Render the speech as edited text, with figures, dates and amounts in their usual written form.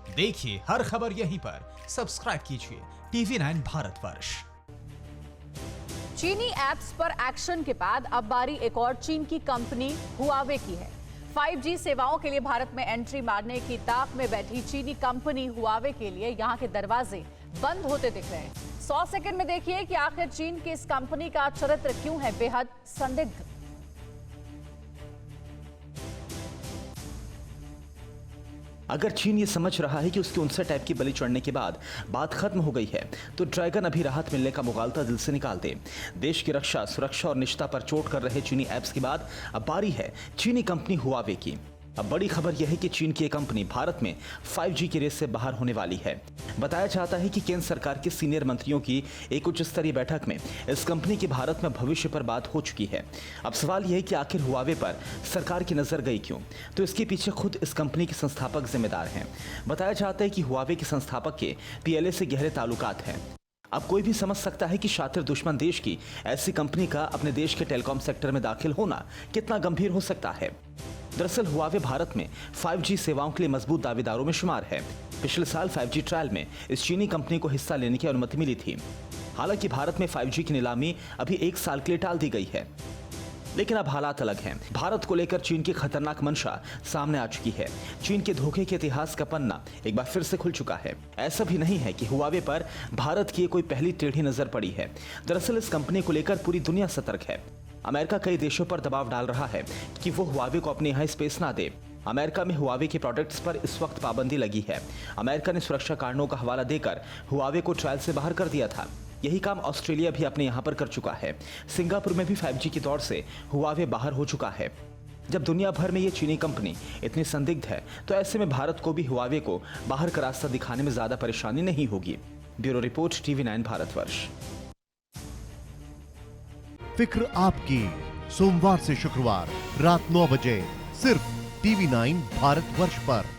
देखिए हर खबर यहीं पर, सब्सक्राइब कीजिए TV9 भारतवर्ष। चीनी ऐप्स पर एक्शन के बाद अब बारी एक और चीन की कंपनी हुआवे की है। 5G सेवाओं के लिए भारत में एंट्री मारने की ताक में बैठी चीनी कंपनी हुआवे के लिए यहां के दरवाजे बंद होते दिख रहे हैं। 100 सेकंड में देखिए कि आखिर चीन की इस कंपनी का चरित्र क्यों है बेहद संदिग्ध। अगर चीन ये समझ रहा है कि उसके 59 ऐप की बलि चढ़ने के बाद बात खत्म हो गई है, तो ड्रैगन अभी राहत मिलने का मुगालता दिल से निकाल दे। देश की रक्षा, सुरक्षा और निष्ठा पर चोट कर रहे चीनी ऐप्स के बाद अब बारी है चीनी कंपनी हुआवे की। अब बड़ी खबर यह है कि चीन की कंपनी भारत में 5G की रेस से बाहर होने वाली है। बताया जाता है कि केंद्र सरकार के सीनियर मंत्रियों की एक उच्च स्तरीय बैठक में इस कंपनी की भारत में भविष्य पर बात हो चुकी है। अब सवाल यह है कि आखिर हुआवे पर सरकार की नजर गई क्यों? तो इसके पीछे खुद इस कंपनी के संस्थापक जिम्मेदार हैं। बताया जाता है कि हुआवे के संस्थापक के PLA से गहरे ताल्लुकात हैं। अब कोई भी समझ सकता है कि शातिर दुश्मन देश की ऐसी कंपनी का अपने देश के टेलीकॉम सेक्टर में दाखिल होना कितना गंभीर हो सकता है। दरअसल हुआवे भारत में 5G सेवाओं के लिए मजबूत दावेदारों में शुमार है। पिछले साल 5G ट्रायल में इस चीनी कंपनी को हिस्सा लेने की अनुमति मिली थी। हालांकि भारत में 5G की नीलामी अभी 1 साल के लिए टाल दी गई है, लेकिन अब हालात अलग हैं। भारत को लेकर चीन की खतरनाक मंशा सामने आ चुकी है। चीन के धोखे के इतिहास का पन्ना एक बार फिर से खुल चुका है। ऐसा भी नहीं है कि हुआवे पर भारत की कोई पहली टेढ़ी नजर पड़ी है। दरअसल इस कंपनी को लेकर पूरी दुनिया सतर्क है। अमेरिका कई देशों पर दबाव डाल रहा है कि वो हुआवे को अपने यहाँ स्पेस ना दे। अमेरिका में हुआवे के प्रोडक्ट्स पर इस वक्त पाबंदी लगी है। अमेरिका ने सुरक्षा कारणों का हवाला देकर हुआवे को ट्रायल से बाहर कर दिया था। यही काम ऑस्ट्रेलिया भी अपने यहाँ पर कर चुका है। सिंगापुर में भी 5G की दौड़ से हुआवे बाहर हो चुका है। जब दुनिया भर में ये चीनी कंपनी इतनी संदिग्ध है, तो ऐसे में भारत को भी हुआवे को बाहर का रास्ता दिखाने में ज्यादा परेशानी नहीं होगी। Bureau report TV9 Bharatvarsh. फिक्र आपकी, सोमवार से शुक्रवार रात 9 बजे सिर्फ TV9 भारतवर्ष पर।